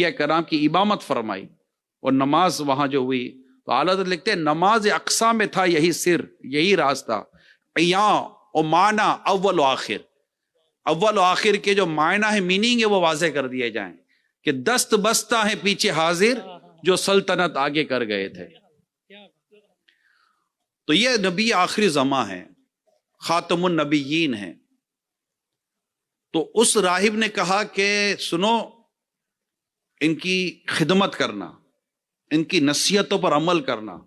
کرام کی امامت فرمائی اور نماز وہاں جو ہوئی تو اعلیٰ حضرت لکھتے ہیں نماز اقصا میں تھا یہی سر، یہی راز تھا، عیاں اور معنی اول و آخر، اول و آخر کے جو معنی ہے، میننگ ہے، وہ واضح کر دیے جائیں کہ دست بستہ ہے پیچھے حاضر جو سلطنت آگے کر گئے تھے۔ تو یہ نبی آخری زماں ہے، خاتم النبیین ہیں۔ تو اس راہب نے کہا کہ سنو، ان کی خدمت کرنا، ان کی نصیحتوں پر عمل کرنا،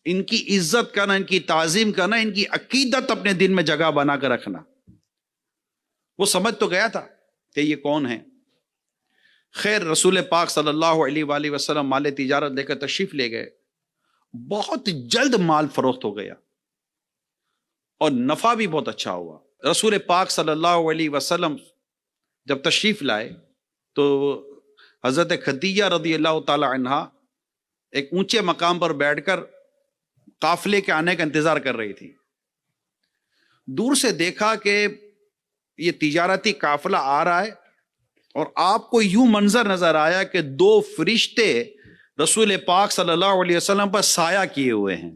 ان کی عزت کرنا، ان کی تعظیم کرنا، ان کی عقیدت اپنے دل میں جگہ بنا کر رکھنا۔ وہ سمجھ تو گیا تھا کہ یہ کون ہے۔ خیر رسول پاک صلی اللہ علیہ وآلہ وسلم مال تجارت لے کر تشریف لے گئے، بہت جلد مال فروخت ہو گیا اور نفع بھی بہت اچھا ہوا۔ رسول پاک صلی اللہ علیہ وسلم جب تشریف لائے تو حضرت خدیجہ رضی اللہ تعالی عنہا ایک اونچے مقام پر بیٹھ کر قافلے کے آنے کا انتظار کر رہی تھی۔ دور سے دیکھا کہ یہ تجارتی قافلہ آ رہا ہے اور آپ کو یوں منظر نظر آیا کہ دو فرشتے رسول پاک صلی اللہ علیہ وسلم پر سایہ کیے ہوئے ہیں۔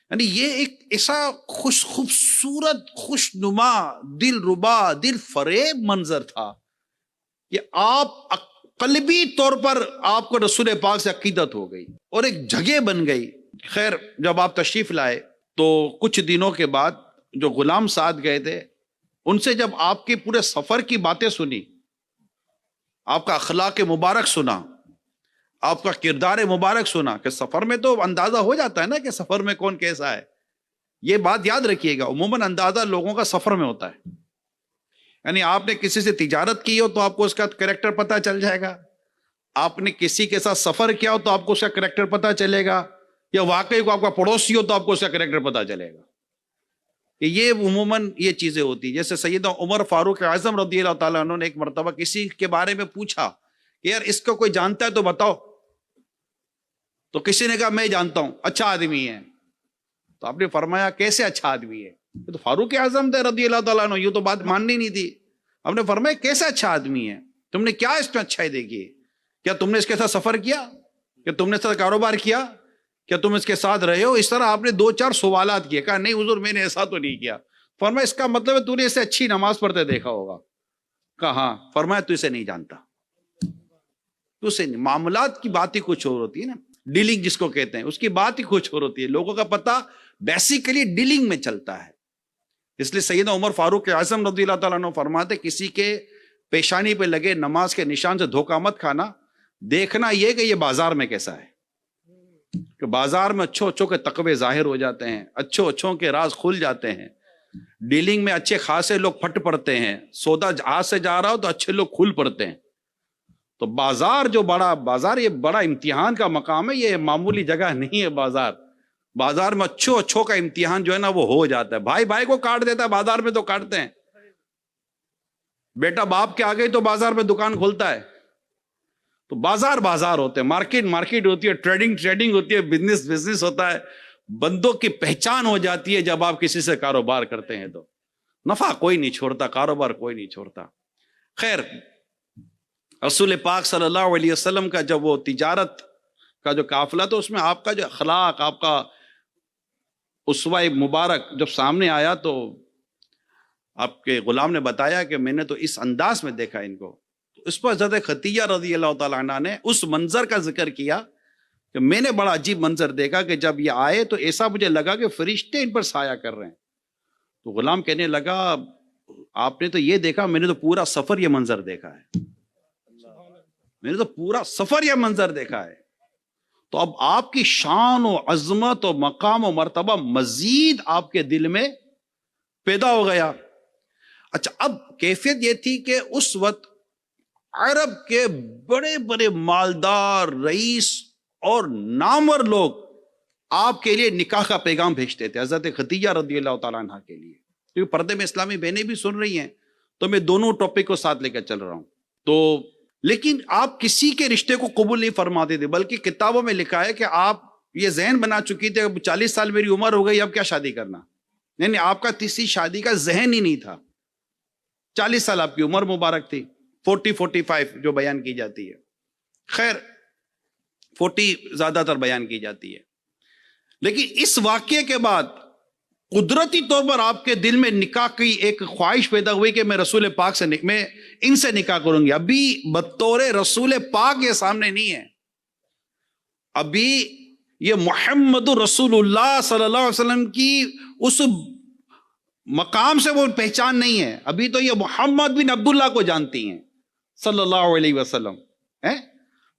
یعنی یہ ایک ایسا خوبصورت، خوش نما، دل ربا، دل فریب منظر تھا کہ آپ قلبی طور پر آپ کو رسول پاک سے عقیدت ہو گئی اور ایک جگہ بن گئی۔ خیر جب آپ تشریف لائے تو کچھ دنوں کے بعد جو غلام ساتھ گئے تھے ان سے جب آپ کے پورے سفر کی باتیں سنی، آپ کا اخلاق مبارک سنا، آپ کا کردار مبارک سنا، کہ سفر میں تو اندازہ ہو جاتا ہے نا کہ سفر میں کون کیسا ہے۔ یہ بات یاد رکھیے گا، عموماً اندازہ لوگوں کا سفر میں ہوتا ہے۔ یعنی آپ نے کسی سے تجارت کی ہو تو آپ کو اس کا کریکٹر پتہ چل جائے گا، آپ نے کسی کے ساتھ سفر کیا ہو تو آپ کو اس کا کریکٹر پتہ چلے گا، یا واقعی کو آپ کا پڑوسی ہو تو آپ کو اس کا کریکٹر پتہ چلے گا۔ کہ یہ عموماً یہ چیزیں ہوتی ہیں۔ جیسے سیدنا عمر فاروق اعظم رضی اللہ تعالیٰ عنہ نے ایک مرتبہ کسی کے بارے میں پوچھا کہ یار اس کو کوئی جانتا ہے تو بتاؤ، تو کسی نے کہا میں جانتا ہوں، اچھا آدمی ہے۔ تو آپ نے فرمایا کیسے اچھا آدمی ہے؟ تو فاروق اعظم تھے رضی اللہ تعالیٰ عنہ، یہ تو بات ماننی نہیں تھی۔ آپ نے فرمایا کیسے اچھا آدمی ہے، تم نے کیا اس میں اچھائی دیکھی؟ کیا تم نے اس کے ساتھ سفر کیا؟ کیا تم نے اس کے ساتھ کاروبار کیا؟ کیا تم اس کے ساتھ رہے ہو؟ اس طرح آپ نے دو چار سوالات کیے۔ کہا نہیں حضور میں نے ایسا تو نہیں کیا۔ فرمایا اس کا مطلب ہے تو نے اسے اچھی نماز پڑھتے دیکھا ہوگا۔ کہا ہاں۔ فرمایا تو اسے نہیں جانتا، تو اسے نہیں۔ معاملات کی بات ہی کچھ اور ہوتی ہے نا، ڈیلنگ جس کو کہتے ہیں، اس کی بات ہی کچھ اور ہوتی ہے۔ لوگوں کا پتہ بیسیکلی ڈیلنگ میں چلتا ہے۔ اس لیے سیدنا عمر فاروق اعظم رضی اللہ تعالیٰ عنہ فرماتے کسی کے پیشانی پہ لگے نماز کے نشان سے دھوکہ مت کھانا، دیکھنا یہ کہ یہ بازار میں کیسا ہے۔ کہ بازار میں اچھوں اچھوں کے تقوی ظاہر ہو جاتے ہیں، اچھوں اچھوں کے راز کھل جاتے ہیں، ڈیلنگ میں اچھے خاصے لوگ پھٹ پڑتے ہیں، سودا ہاتھ سے جا رہا ہو تو اچھے لوگ کھل پڑتے ہیں۔ تو بازار جو بڑا بازار، یہ بڑا امتحان کا مقام ہے، یہ معمولی جگہ نہیں ہے۔ بازار میں اچھوں اچھوں کا امتحان جو ہے نا وہ ہو جاتا ہے۔ بھائی بھائی کو کاٹ دیتا ہے، بازار میں تو کاٹتے ہیں۔ بیٹا باپ کے آگے تو بازار میں دکان کھلتا ہے۔ تو بازار ہوتے ہیں، مارکیٹ ہوتی ہے، ٹریڈنگ ہوتی ہے، بزنس ہوتا ہے۔ بندوں کی پہچان ہو جاتی ہے جب آپ کسی سے کاروبار کرتے ہیں تو نفع کوئی نہیں چھوڑتا، کاروبار کوئی نہیں چھوڑتا۔ خیر رسول پاک صلی اللہ علیہ وسلم کا جب وہ تجارت کا جو قافلہ تو اس میں آپ کا جو اخلاق، آپ کا اسوہ مبارک جب سامنے آیا تو آپ کے غلام نے بتایا کہ میں نے تو اس انداز میں دیکھا ان کو۔ اس پر حضرت خدیجہ رضی اللہ تعالیٰ عنہ نے اس منظر کا ذکر کیا کہ میں نے بڑا عجیب منظر دیکھا کہ جب یہ آئے تو ایسا مجھے لگا کہ فرشتے ان پر سایہ کر رہے ہیں۔ تو غلام کہنے لگا آپ نے تو یہ دیکھا، میں نے تو پورا سفر یہ منظر دیکھا ہے، میں نے تو پورا سفر یہ منظر دیکھا ہے۔ تو اب آپ کی شان و عظمت و مقام و مرتبہ مزید آپ کے دل میں پیدا ہو گیا۔ اچھا اب کیفیت یہ تھی کہ اس وقت عرب کے بڑے بڑے مالدار رئیس اور نامور لوگ آپ کے لیے نکاح کا پیغام بھیجتے تھے، حضرت خدیجہ رضی اللہ تعالیٰ عنہ کے لیے۔ کیونکہ پردے میں اسلامی بہنیں بھی سن رہی ہیں تو میں دونوں ٹاپک کو ساتھ لے کر چل رہا ہوں۔ تو لیکن آپ کسی کے رشتے کو قبول نہیں فرماتے تھے، بلکہ کتابوں میں لکھا ہے کہ آپ یہ ذہن بنا چکی تھے اب 40 سال میری عمر ہو گئی، اب کیا شادی کرنا۔ یعنی آپ کا تیسری شادی کا ذہن ہی نہیں تھا، 40 سال آپ کی عمر مبارک تھی۔ 45 جو بیان کی جاتی ہے، خیر 40 زیادہ تر بیان کی جاتی ہے. لیکن اس واقعے کے بعد قدرتی طور پر آپ کے دل میں نکاح کی ایک خواہش پیدا ہوئی کہ میں رسول پاک سے میں ان سے نکاح کروں گی. ابھی بطور رسول پاک یہ سامنے نہیں ہے، ابھی یہ محمد رسول اللہ صلی اللہ علیہ وسلم کی اس مقام سے وہ پہچان نہیں ہے. ابھی تو یہ محمد بن عبداللہ کو جانتی ہیں صلی اللہ علیہ وسلم،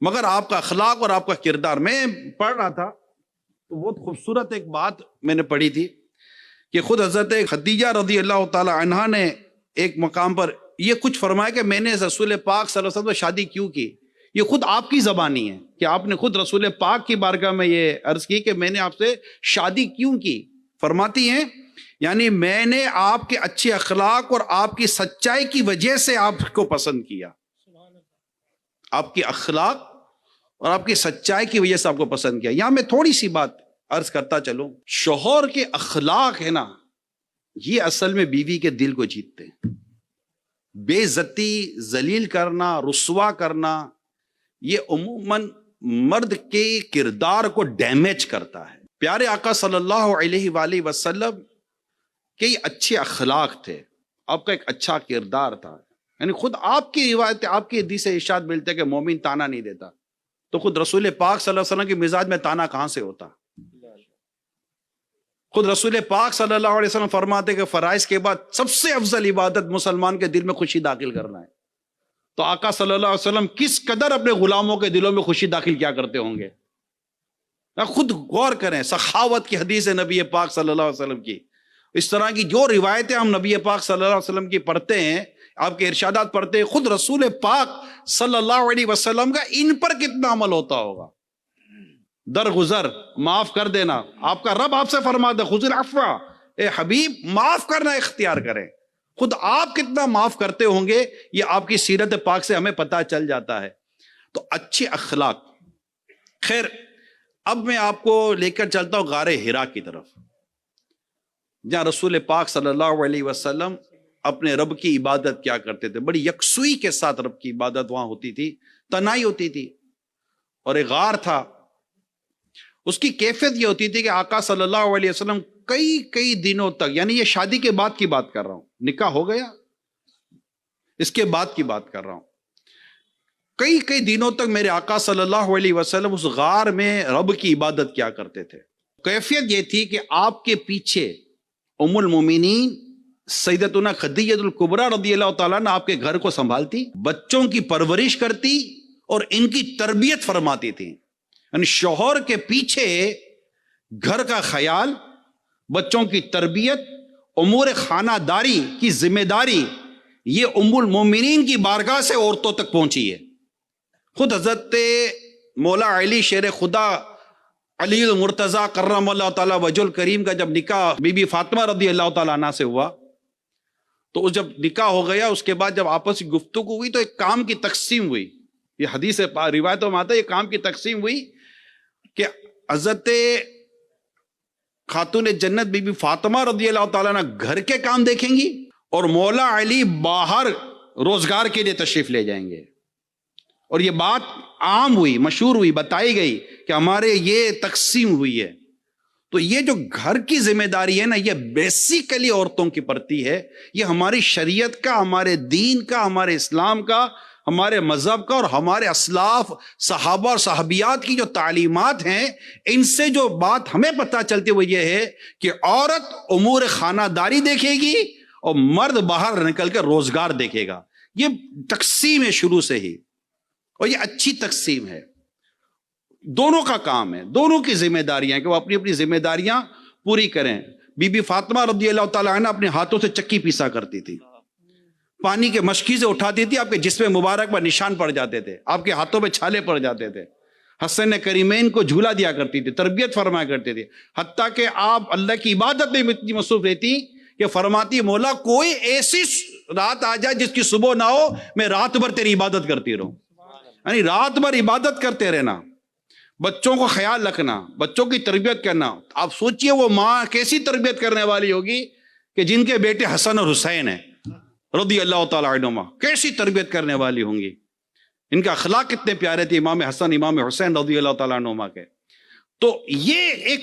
مگر آپ کا اخلاق اور آپ کا کردار. میں پڑھ رہا تھا تو بہت خوبصورت ایک بات میں نے پڑھی تھی کہ خود حضرت خدیجہ رضی اللہ تعالی عنہا نے ایک مقام پر یہ کچھ فرمایا کہ میں نے رسول پاک صلی اللہ علیہ وسلم سے شادی کیوں کی. یہ خود آپ کی زبانی ہے کہ آپ نے خود رسول پاک کی بارگاہ میں یہ عرض کی کہ میں نے آپ سے شادی کیوں کی. فرماتی ہیں یعنی میں نے آپ کے اچھے اخلاق اور آپ کی سچائی کی وجہ سے آپ کو پسند کیا. آپ کے اخلاق اور آپ کی سچائی کی وجہ سے آپ کو پسند کیا. یہاں میں تھوڑی سی بات عرض کرتا چلوں. شوہر کے اخلاق ہے نا، یہ اصل میں بیوی کے دل کو جیتتے ہیں. بے عزتی، ذلیل کرنا، رسوا کرنا، یہ عموماً مرد کے کردار کو ڈیمیج کرتا ہے. پیارے آقا صلی اللہ علیہ وآلہ وسلم کے یہ اچھے اخلاق تھے، آپ کا ایک اچھا کردار تھا. یعنی خود آپ کی روایت، آپ کی حدیث سے ارشاد ملتے ہیں کہ مومن تانا نہیں دیتا، تو خود رسول پاک صلی اللہ علیہ وسلم کے مزاج میں تانا کہاں سے ہوتا؟ خود رسول پاک صلی اللہ علیہ وسلم فرماتے کہ فرائض کے بعد سب سے افضل عبادت مسلمان کے دل میں خوشی داخل کرنا ہے. تو آقا صلی اللہ علیہ وسلم کس قدر اپنے غلاموں کے دلوں میں خوشی داخل کیا کرتے ہوں گے. خود غور کریں، سخاوت کی حدیث ہے نبی پاک صلی اللہ علیہ وسلم کی. اس طرح کی جو روایتیں ہم نبی پاک صلی اللہ علیہ وسلم کی پڑھتے ہیں، آپ کے ارشادات پڑھتے ہیں، خود رسول پاک صلی اللہ علیہ وسلم کا ان پر کتنا عمل ہوتا ہوگا. درگزر، معاف کر دینا. آپ کا رب آپ سے فرماتا خذ العفو، اے حبیب معاف کرنا اختیار کریں. خود آپ کتنا معاف کرتے ہوں گے، یہ آپ کی سیرت پاک سے ہمیں پتہ چل جاتا ہے. تو اچھے اخلاق. خیر اب میں آپ کو لے کر چلتا ہوں غار حرا کی طرف، جہاں رسول پاک صلی اللہ علیہ وسلم اپنے رب کی عبادت کیا کرتے تھے. بڑی یکسوئی کے ساتھ رب کی عبادت وہاں ہوتی تھی، تنہائی ہوتی تھی، اور ایک غار تھا. اس کی کیفیت یہ ہوتی تھی کہ آقا صلی اللہ علیہ وسلم کئی دنوں تک، یعنی یہ شادی کے بعد کی بات کر رہا ہوں، نکاح ہو گیا اس کے بعد کی بات کر رہا ہوں، کئی دنوں تک میرے آقا صلی اللہ علیہ وسلم اس غار میں رب کی عبادت کیا کرتے تھے. کیفیت یہ تھی کہ آپ کے پیچھے ام المومنین سیدتنا خدیجہ الکبریٰ رضی اللہ تعالیٰ نے آپ کے گھر کو سنبھالتی، بچوں کی پرورش کرتی اور ان کی تربیت فرماتی تھی. یعنی شوہر کے پیچھے گھر کا خیال، بچوں کی تربیت، امور خانہ داری کی ذمہ داری، یہ ام المومنین کی بارگاہ سے عورتوں تک پہنچی ہے. خود حضرت مولا علی شیر خدا علی المرتضیٰ کرم اللہ تعالیٰ وجہ الکریم کا جب نکاح بی بی فاطمہ رضی اللہ تعالیٰ عنہ سے ہوا، تو جب نکاح ہو گیا اس کے بعد جب آپس کی گفتگو ہوئی تو ایک کام کی تقسیم ہوئی. یہ حدیث روایتوں میں آتا ہے، یہ کام کی تقسیم ہوئی کہ حضرت خاتون جنت بی بی فاطمہ رضی اللہ تعالیٰ عنہ گھر کے کام دیکھیں گی اور مولا علی باہر روزگار کے لیے تشریف لے جائیں گے. اور یہ بات عام ہوئی، مشہور ہوئی، بتائی گئی کہ ہمارے یہ تقسیم ہوئی ہے. تو یہ جو گھر کی ذمہ داری ہے نا، یہ بیسیکلی عورتوں کی پڑتی ہے. یہ ہماری شریعت کا، ہمارے دین کا، ہمارے اسلام کا، ہمارے مذہب کا اور ہمارے اسلاف صحابہ اور صحابیات کی جو تعلیمات ہیں، ان سے جو بات ہمیں پتہ چلتی وہ یہ ہے کہ عورت امور خانہ داری دیکھے گی اور مرد باہر نکل کے روزگار دیکھے گا. یہ تقسیم ہے شروع سے ہی، اور یہ اچھی تقسیم ہے. دونوں کا کام ہے، دونوں کی ذمہ داریاں کہ وہ اپنی اپنی ذمہ داریاں پوری کریں. بی بی فاطمہ رضی اللہ تعالیٰ عنہ اپنے ہاتھوں سے چکی پیسا کرتی تھی، پانی کے مشکی سے اٹھاتی تھی، آپ کے جسم مبارک پر نشان پڑ جاتے تھے، آپ کے ہاتھوں پہ چھالے پڑ جاتے تھے. حسن کریمین کو جھولا دیا کرتی تھی، تربیت فرمایا کرتی تھی، حتیٰ کہ آپ اللہ کی عبادت میں اتنی مصروف رہتی کہ فرماتی مولا کوئی ایسی رات آ جائے جس کی صبح نہ ہو، میں رات بھر تیری عبادت کرتی رہوں. یعنی رات بھر عبادت کرتے رہنا، بچوں کو خیال رکھنا، بچوں کی تربیت کرنا. آپ سوچئے وہ ماں کیسی تربیت کرنے والی ہوگی کہ جن کے بیٹے حسن اور حسین ہیں، رضی اللہ تعالیٰ عنہما کیسی تربیت کرنے والی ہوں گی، ان کا اخلاق کتنے پیارے تھے امام حسن امام حسین رضی اللہ تعالیٰ عنہما کے۔ تو یہ ایک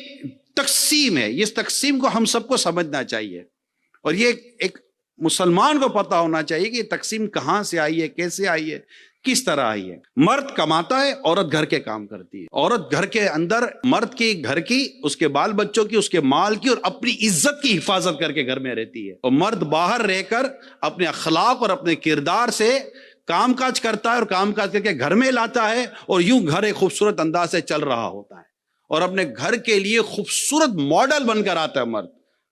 تقسیم ہے، اس تقسیم کو ہم سب کو سمجھنا چاہیے، اور یہ ایک مسلمان کو پتہ ہونا چاہیے کہ یہ تقسیم کہاں سے آئی ہے، کیسے آئی ہے، کس طرح آئی ہے۔ مرد کماتا ہے، عورت گھر کے کام کرتی ہے۔ عورت گھر کے اندر مرد کی، گھر کی، اس کے بال بچوں کی، اس کے مال کی اور اپنی عزت کی حفاظت کر کے گھر میں رہتی ہے، اور مرد باہر رہ کر اپنے اخلاق اور اپنے کردار سے کام کاج کرتا ہے اور کام کاج کر کے گھر میں لاتا ہے، اور یوں گھر ایک خوبصورت انداز سے چل رہا ہوتا ہے، اور اپنے گھر کے لیے خوبصورت ماڈل بن کر آتا ہے مرد۔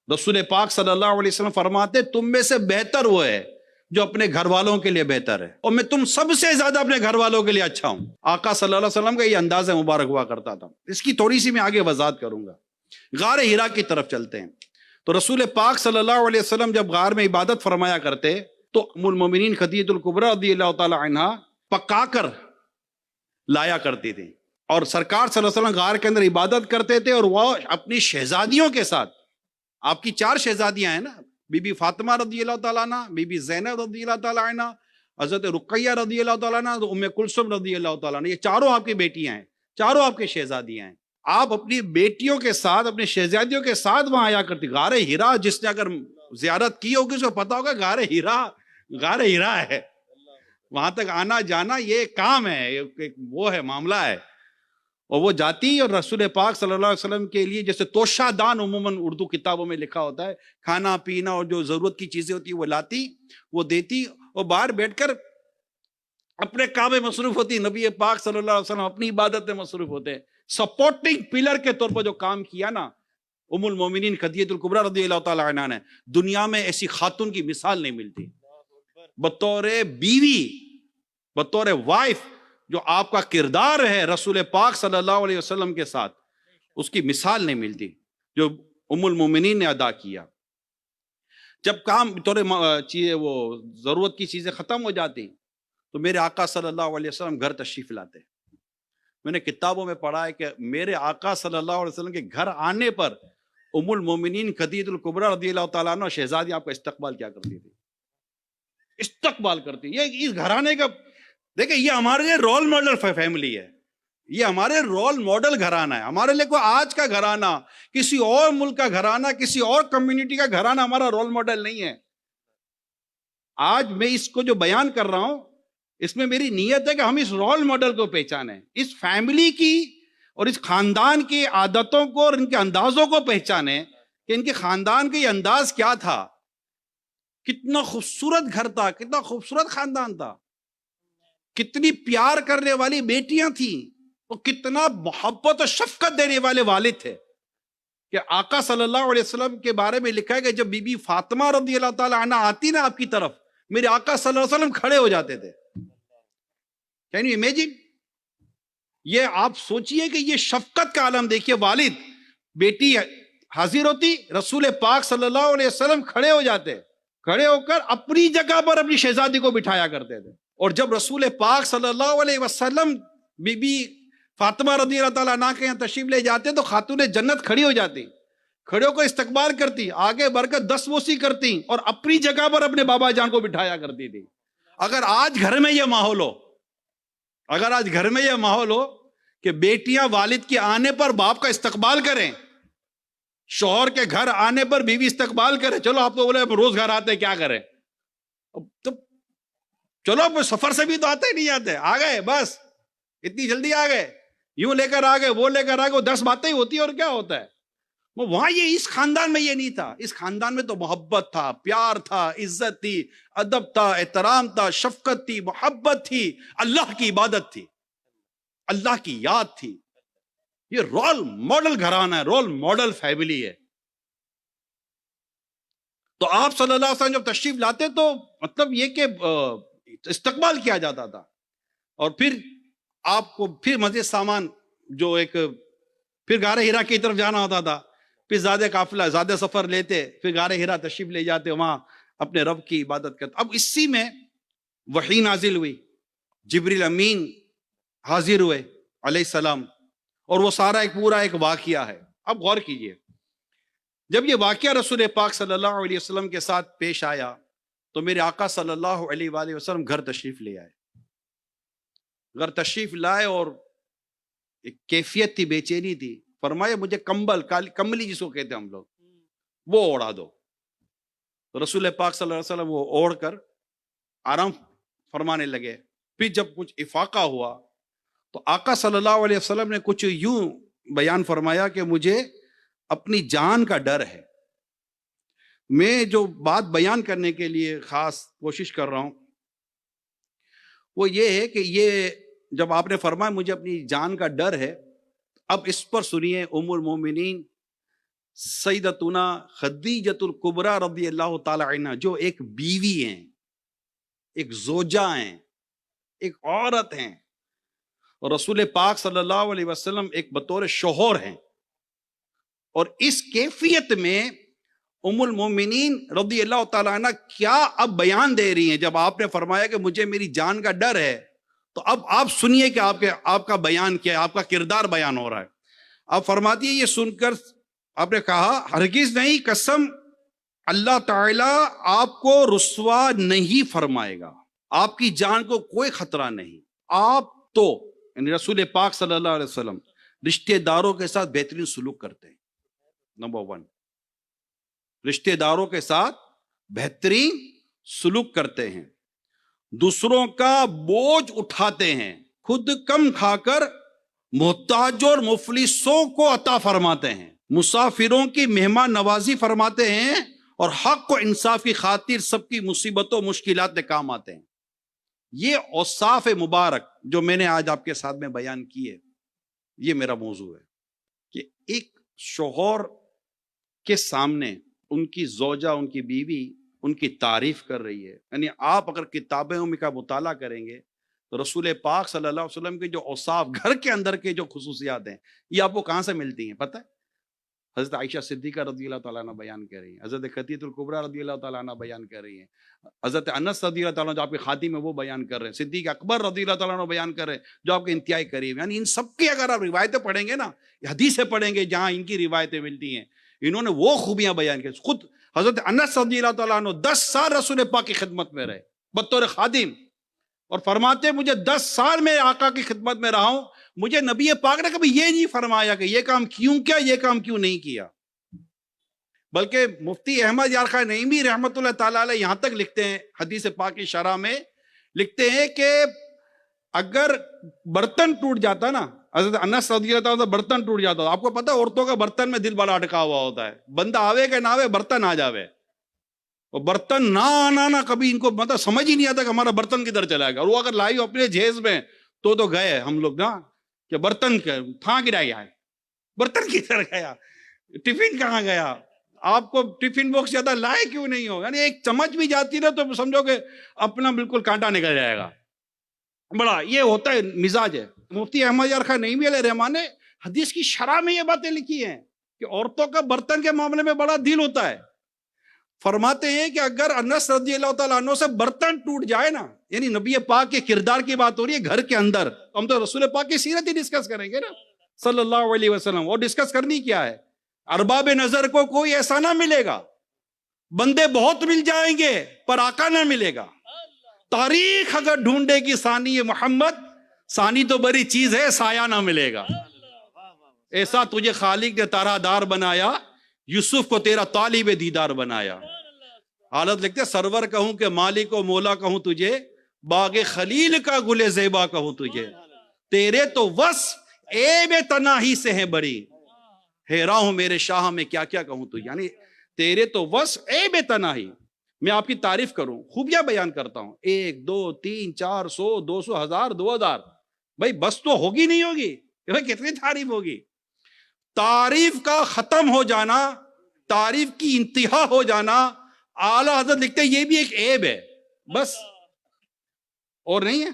رسول پاک صلی اللہ علیہ وسلم فرماتے تم میں سے بہتر وہ ہے جو اپنے گھر والوں کے لیے بہتر ہے، اور میں تم سب سے زیادہ اپنے گھر والوں کے لیے اچھا ہوں۔ آقا صلی اللہ علیہ وسلم کا یہ انداز مبارک ہوا کرتا تھا۔ اس کی تھوڑی سی میں آگے وضاحت کروں گا۔ غار ہرا کی طرف چلتے ہیں۔ تو رسول پاک صلی اللہ علیہ وسلم جب غار میں عبادت فرمایا کرتے تو ام المومنین خدیجہ الکبریٰ رضی اللہ تعالی عنہا پکا کر لایا کرتی تھی، اور سرکار صلی اللہ علیہ وسلم غار کے اندر عبادت کرتے تھے، اور وہ اپنی شہزادیوں کے ساتھ، آپ کی 4 شہزادیاں ہیں نا، بی بی فاطمہ رضی اللہ تعالیٰ عنہ، بی بی زینب رضی اللہ تعالیٰ عنہ، حضرت رقیہ رضی اللہ تعالیٰ عنہ، ام کلثوم رضی اللہ تعالیٰ عنہ، یہ چاروں آپ کی بیٹیاں ہیں، چاروں آپ کے شہزادیاں ہیں۔ آپ اپنی بیٹیوں کے ساتھ، اپنی شہزادیوں کے ساتھ وہاں آیا کرتی۔ غار ہرا جس نے اگر زیارت کی ہوگی اس کو پتا ہوگا غار ہرا ہے، وہاں تک آنا جانا یہ کام ہے، ایک وہ ہے، معاملہ ہے۔ اور وہ جاتی اور رسول پاک صلی اللہ علیہ وسلم کے لیے، جیسے توشہ دان عموماً اردو کتابوں میں لکھا ہوتا ہے، کھانا پینا اور جو ضرورت کی چیزیں ہوتی وہ لاتی، وہ دیتی، اور باہر بیٹھ کر اپنے کام میں مصروف ہوتی۔ نبی پاک صلی اللہ علیہ وسلم اپنی عبادت میں مصروف ہوتے ہیں۔ سپورٹنگ پلر کے طور پر جو کام کیا نا ام المومنین خدیجہ الکبریٰ رضی اللہ تعالی عنہا نے، دنیا میں ایسی خاتون کی مثال نہیں ملتی، بطور بیوی، بطور وائف جو آپ کا کردار ہے رسول پاک صلی اللہ علیہ وسلم کے ساتھ، اس کی مثال نہیں ملتی جو ام المومنین نے ادا کیا۔ جب کام وہ ضرورت کی چیزیں ختم ہو جاتی تو میرے آقا صلی اللہ علیہ وسلم گھر تشریف لاتے۔ میں نے کتابوں میں پڑھا ہے کہ میرے آقا صلی اللہ علیہ وسلم کے گھر آنے پر ام المومنین خدیجہ الکبریٰ رضی اللہ تعالیٰ عنہ شہزادی آپ کا استقبال کیا کرتی تھی؟ استقبال کرتی۔ یہ اس گھرانے کا دیکھیں، یہ ہمارے لیے رول ماڈل فیملی ہے، یہ ہمارے رول ماڈل گھرانہ ہے۔ ہمارے لیے کوئی آج کا گھرانہ، کسی اور ملک کا گھرانہ، کسی اور کمیونٹی کا گھرانہ ہمارا رول ماڈل نہیں ہے۔ آج میں اس کو جو بیان کر رہا ہوں، اس میں میری نیت ہے کہ ہم اس رول ماڈل کو پہچانیں، اس فیملی کی اور اس خاندان کی عادتوں کو اور ان کے اندازوں کو پہچانیں کہ ان کے خاندان کا یہ انداز کیا تھا، کتنا خوبصورت گھر تھا، کتنا خوبصورت خاندان تھا، کتنی پیار کرنے والی بیٹیاں تھیں، اور کتنا محبت اور شفقت دینے والے والد تھے۔ کہ آقا صلی اللہ علیہ وسلم کے بارے میں لکھا ہے کہ جب بی بی فاطمہ رضی اللہ تعالی عنہ آتی نا آپ کی طرف، میرے آقا صلی اللہ علیہ وسلم کھڑے ہو جاتے تھے۔ Can you imagine? یہ آپ سوچئے کہ یہ شفقت کا عالم دیکھیے، والد، بیٹی حاضر ہوتی، رسول پاک صلی اللہ علیہ وسلم کھڑے ہو جاتے، کھڑے ہو کر اپنی جگہ پر اپنی شہزادی کو بٹھایا کرتے تھے۔ اور جب رسول پاک صلی اللہ علیہ وسلم بی بی فاطمہ رضی اللہ تعالیٰ عنہ کے یہاں تشریف لے جاتے تو خاتون جنت کھڑی ہو جاتی، کھڑے ہو کر استقبال کرتی، آگے بڑھ کر دستبوسی کرتی، اور اپنی جگہ پر اپنے بابا جان کو بٹھایا کرتی تھی۔ اگر آج گھر میں یہ ماحول ہو، اگر آج گھر میں یہ ماحول ہو کہ بیٹیاں والد کے آنے پر باپ کا استقبال کریں، شوہر کے گھر آنے پر بیوی استقبال کرے، چلو آپ تو بولے روز گھر آتے کیا کریں، تو چلو سفر سے بھی تو آتے نہیں آتے، آ گئے بس اتنی جلدی آ گئے، یوں لے کر آ گئے، وہ لے کر آ گئے، وہ 10 باتیں ہی ہوتی ہیں اور کیا ہوتا ہے۔ وہاں یہ اس خاندان میں یہ نہیں تھا، اس خاندان میں تو محبت تھا، پیار تھا، عزت تھی، ادب تھا، احترام تھا، شفقت تھی، محبت تھی، اللہ کی عبادت تھی، اللہ کی یاد تھی۔ یہ رول ماڈل گھرانہ ہے، رول ماڈل فیملی ہے۔ تو آپ صلی اللہ علیہ وسلم جب تشریف لاتے تو مطلب یہ کہ استقبال کیا جاتا تھا، اور پھر آپ کو پھر مزید سامان جو ایک پھر غار ہرا کی طرف جانا ہوتا تھا، پھر زیادہ قافلہ، زیادہ سفر لیتے، پھر غار ہرا تشریف لے جاتے، وہاں اپنے رب کی عبادت کرتے۔ اب اسی میں وحی نازل ہوئی، جبریل امین حاضر ہوئے علیہ السلام، اور وہ سارا ایک پورا ایک واقعہ ہے۔ اب غور کیجئے، جب یہ واقعہ رسول پاک صلی اللہ علیہ وسلم کے ساتھ پیش آیا تو میرے آقا صلی اللہ علیہ وآلہ وسلم گھر تشریف لے آئے. گھر تشریف لائے اور ایک کیفیت تھی، بے چینی تھی. فرمایا مجھے کمبل، کمبلی جس کو کہتے ہیں ہم لوگ، وہ اوڑھا دو. تو رسول پاک صلی اللہ علیہ وسلم وہ اوڑھ کر آرام فرمانے لگے. پھر جب کچھ افاقہ ہوا تو آقا صلی اللہ علیہ وسلم نے کچھ یوں بیان فرمایا کہ مجھے اپنی جان کا ڈر ہے. میں جو بات بیان کرنے کے لیے خاص کوشش کر رہا ہوں وہ یہ ہے کہ یہ جب آپ نے فرمایا مجھے اپنی جان کا ڈر ہے، اب اس پر سنیے ام المومنین سیدتنا خدیجۃ الکبریٰ رضی اللہ تعالی عنہ، جو ایک بیوی ہیں، ایک زوجہ ہیں، ایک عورت ہیں، اور رسول پاک صلی اللہ علیہ وسلم ایک بطور شوہر ہیں. اور اس کیفیت میں ام المومنین رضی اللہ تعالیٰ عنہ کیا اب بیان دے رہی ہیں. جب آپ نے فرمایا کہ مجھے میری جان کا ڈر ہے، تو اب آپ سنیے کہ آپ کا بیان کیا ہے، آپ کا کردار بیان ہو رہا ہے. آپ فرماتی ہے، یہ سن کر آپ نے کہا ہرگز نہیں، قسم اللہ تعالیٰ آپ کو رسوا نہیں فرمائے گا، آپ کی جان کو کوئی خطرہ نہیں. آپ تو یعنی رسول پاک صلی اللہ علیہ وسلم رشتہ داروں کے ساتھ بہترین سلوک کرتے ہیں. نمبر 1، رشتہ داروں کے ساتھ بہترین سلوک کرتے ہیں، دوسروں کا بوجھ اٹھاتے ہیں، خود کم کھا کر محتاجوں اور مفلسوں کو عطا فرماتے ہیں، مسافروں کی مہمان نوازی فرماتے ہیں، اور حق و انصاف کی خاطر سب کی مصیبتوں مشکلات میں کام آتے ہیں. یہ اوصاف مبارک جو میں نے آج آپ کے ساتھ میں بیان کی ہے، یہ میرا موضوع ہے کہ ایک شوہر کے سامنے ان کی زوجہ، ان کی بیوی ان کی تعریف کر رہی ہے. یعنی آپ اگر کتابوں کا مطالعہ کریں گے تو رسول پاک صلی اللہ علیہ وسلم کے جو اوصاف، گھر کے اندر کے جو خصوصیات ہیں، یہ آپ کو کہاں سے ملتی ہیں پتہ ہے؟ حضرت عائشہ صدیقہ رضی اللہ تعالیٰ عنہ بیان کر رہی ہیں، حضرت خدیجہ الکبریٰ رضی اللہ تعالیٰ عنہ بیان کر رہی ہیں، حضرت انس رضی اللہ تعالیٰ عنہ جو آپ کے خادم ہیں وہ بیان کر رہے ہیں، صدیق اکبر رضی اللہ تعالیٰ عنہ بیان کر رہے ہیں جو آپ کے انتہائی قریب ہیں. یعنی ان سب کی اگر آپ روایتیں پڑھیں گے نا، حدیثیں پڑھیں گے جہاں ان کی روایتیں ملتی ہیں، انہوں نے وہ خوبیاں بیان کی. خود حضرت انس رضی اللہ تعالیٰ عنہ 10 سال رسول پاک کی خدمت میں رہے بطور خادم، اور فرماتے ہیں مجھے 10 سال میں آقا کی خدمت میں رہا ہوں، مجھے نبی پاک نے کبھی یہ نہیں فرمایا کہ یہ کام کیوں کیا، یہ کام کیوں نہیں کیا. بلکہ مفتی احمد یار خان نعیمی رحمت اللہ تعالیٰ علیہ یہاں تک لکھتے ہیں، حدیث پاک کی شرح میں لکھتے ہیں کہ اگر برتن ٹوٹ جاتا نا، حضرت انس رضی اللہ تعالیٰ برتن ٹوٹ جاتا، آپ کو پتا عورتوں کا برتن میں دل بڑا اٹکا ہوا ہوتا ہے، بندہ آوے کہ نہ آوے برتن آ جاوے، اور برتن نہ آنا نہ کبھی ان کو مطلب سمجھ ہی نہیں آتا کہ ہمارا برتن کدھر چلا گیا. اور وہ اگر لائی اپنے جہیز میں تو گئے ہم لوگ نا کہ برتن تھا گرایا ہے، برتن کدھر گیا، ٹفن کہاں گیا، آپ کو ٹفن باکس زیادہ لائے کیوں نہیں ہو. یعنی ایک چمچ بھی جاتی نا تو سمجھو کہ اپنا بالکل کانٹا نکل جائے گا. بڑا یہ ہوتا ہے مزاج ہے. مفتی احمد یار خان نعیمی علیہ رحمان نے حدیث کی شرح میں یہ باتیں لکھی ہیں کہ عورتوں کا برتن کے معاملے میں بڑا دل ہوتا ہے. فرماتے ہیں کہ اگر انس رضی اللہ تعالیٰ عنہ سے برتن ٹوٹ جائے نا، یعنی نبی پاک کے کردار کی بات ہو رہی ہے گھر کے اندر، ہم تو رسول پاک کی سیرت ہی ڈسکس کریں گے نا صلی اللہ علیہ وسلم. اور ڈسکس کرنی کیا ہے؟ ارباب نظر کو کوئی ایسا نہ ملے گا، بندے بہت مل جائیں گے پر آقا نہ ملے گا. تاریخ اگر ڈھونڈے گی ثانی محمد، ثانی تو بڑی چیز ہے، سایہ نہ ملے گا. ایسا تجھے خالق نے تارا دار بنایا، یوسف کو تیرا طالب دیدار بنایا. حالت لکھتے سرور کہوں کہ مالک و مولا کہوں تجھے، باغ خلیل کا گل زیبا کہوں تجھے، تیرے تو وصف عیب تناہی سے ہیں بری، حیرا ہوں میرے شاہ میں کیا کیا کہوں تجھے. یعنی تیرے تو وصف عیب تناہی، میں آپ کی تعریف کروں، خوبیاں بیان کرتا ہوں، 1 2 3 4 100 200 1000 2000، بھائی بس تو ہوگی نہیں ہوگی، بھائی کتنی تعریف ہوگی. تعریف کا ختم ہو جانا، تعریف کی انتہا ہو جانا، اعلیٰ حضرت لکھتے ہیں یہ بھی ایک عیب ہے بس، اور نہیں ہے.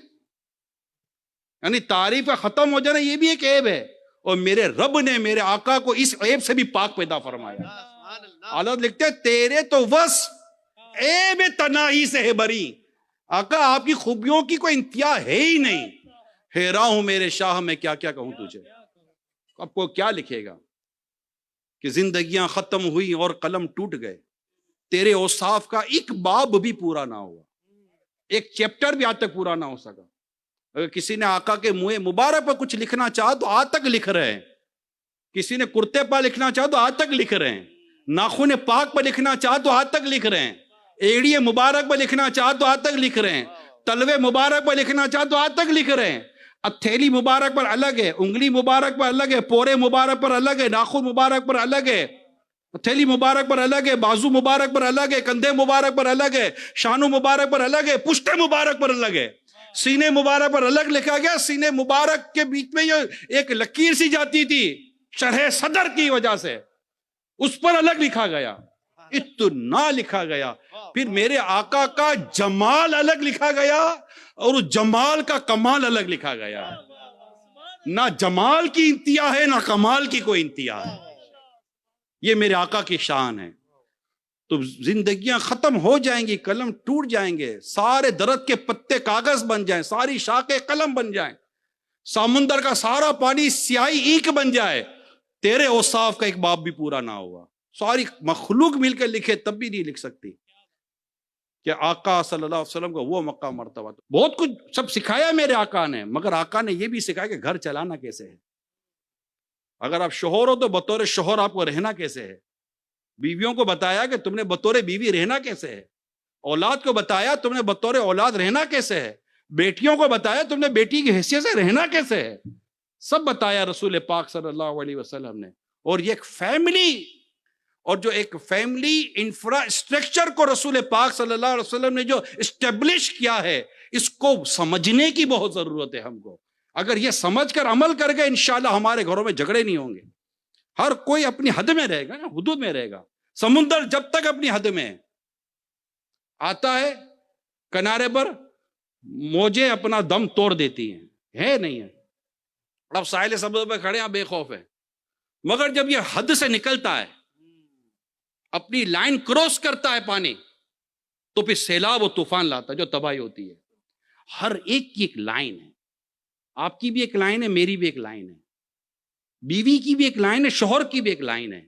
یعنی تعریف کا ختم ہو جانا یہ بھی ایک عیب ہے، اور میرے رب نے میرے آقا کو اس عیب سے بھی پاک پیدا فرمایا. اعلیٰ لکھتے ہیں تیرے تو وصف عیب تناہی سے ہے بری، آقا آپ کی خوبیوں کی کوئی انتہا ہے ہی نہیں، حیران ہوں میرے شاہ میں کیا کیا کہوں تجھے. اب کو کیا لکھے گا کہ زندگیاں ختم ہوئی اور قلم ٹوٹ گئے، تیرے اوصاف کا ایک باب بھی پورا نہ ہوا, ایک چیپٹر بھی آج تک پورا نہ ہو سکا. اگر کسی نے آقا کے منہ مبارک پر کچھ لکھنا چاہا تو آج تک لکھ رہے ہیں, کسی نے کرتے پر لکھنا چاہا تو آج تک لکھ رہے ہیں, ناخن پاک پر لکھنا چاہا تو آج تک لکھ رہے ہیں, ایڑی مبارک پر لکھنا چاہا تو آج تک لکھ رہے ہیں, تلوے مبارک پر لکھنا چاہا تو آج تک لکھ رہے ہیں. ہتھیلی مبارک پر الگ ہے, انگلی مبارک پر الگ ہے, پورے مبارک پر الگ ہے, ناخن مبارک پر الگ ہے, ہتھیلی مبارک پر الگ ہے, بازو مبارک پر الگ ہے, کندھے مبارک پر الگ ہے, شانو مبارک پر الگ ہے, پشتے مبارک پر الگ ہے, سینے مبارک پر الگ لکھا گیا. سینے مبارک کے بیچ میں یہ ایک لکیر سی جاتی تھی شرح صدر کی وجہ سے, اس پر الگ لکھا گیا, اتنا لکھا گیا. پھر میرے آقا کا جمال الگ لکھا گیا اور اس جمال کا کمال الگ لکھا گیا. نہ جمال کی انتہا ہے نہ کمال کی کوئی انتہا ہے. یہ میرے آقا کی شان ہے. تو زندگیاں ختم ہو جائیں گی, قلم ٹوٹ جائیں گے, سارے درخت کے پتے کاغذ بن جائیں, ساری شاخیں قلم بن جائیں, سمندر کا سارا پانی سیاہی اینک بن جائے, تیرے اوصاف کا ایک باب بھی پورا نہ ہوا. ساری مخلوق مل کے لکھے تب بھی نہیں لکھ سکتی کہ آقا صلی اللہ علیہ وسلم کا وہ مقام مرتبہ. بہت کچھ سب سکھایا میرے آقا نے, مگر آقا نے یہ بھی سکھایا کہ گھر چلانا کیسے ہے. اگر آپ شوہر ہو تو بطور شوہر آپ کو رہنا کیسے ہے. بیویوں کو بتایا کہ تم نے بطور بیوی رہنا کیسے ہے. اولاد کو بتایا تم نے بطور اولاد رہنا کیسے ہے. بیٹیوں کو بتایا تم نے بیٹی کی حیثیت سے رہنا کیسے ہے. سب بتایا رسول پاک صلی اللہ علیہ وسلم نے. اور یہ ایک فیملی, اور جو ایک فیملی انفراسٹرکچر کو رسول پاک صلی اللہ علیہ وسلم نے جو اسٹیبلش کیا ہے, اس کو سمجھنے کی بہت ضرورت ہے ہم کو. اگر یہ سمجھ کر عمل کر گئے انشاءاللہ ہمارے گھروں میں جھگڑے نہیں ہوں گے. ہر کوئی اپنی حد میں رہے گا نا, حدود میں رہے گا. سمندر جب تک اپنی حد میں آتا ہے کنارے پر موجیں اپنا دم توڑ دیتی ہیں, ہے نہیں ہے. اب ساحل سمندر پہ کھڑے ہیں, بے خوف ہے, مگر جب یہ حد سے نکلتا ہے, اپنی لائن کراس کرتا ہے پانی, تو پھر سیلاب و طوفان لاتا ہے جو تباہی ہوتی ہے. ہر ایک کی ایک لائن ہے. آپ کی بھی ایک لائن ہے, میری بھی ایک لائن ہے, بیوی کی بھی ایک لائن ہے, شوہر کی بھی ایک لائن ہے,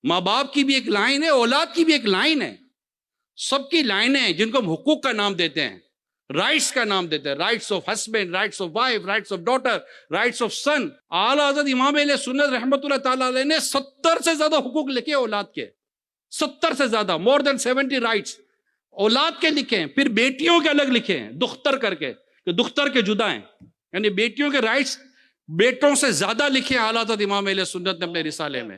ماں باپ کی بھی ایک لائن ہے, اولاد کی بھی ایک لائن ہے. سب کی لائنیں ہیں جن کو ہم حقوق کا نام دیتے ہیں, رائٹس کا نام دیتے ہیں. Rights of husband, rights of wife, rights of daughter, rights of son. اعلیٰ حضرت امام اہل سنت رحمۃ اللہ تعالیٰ علیہ نے 70 سے زیادہ حقوق لکھے اولاد کے, 70 سے زیادہ, more than 70 رائٹس اولاد کے لکھے ہیں. پھر بیٹیوں کے الگ لکھے ہیں, دختر کر کے, کہ دختر کے جدا ہیں, یعنی بیٹیوں کے رائٹس بیٹوں سے زیادہ لکھے اعلیٰ حضرت امام اہل سنت نے اپنے رسالے میں.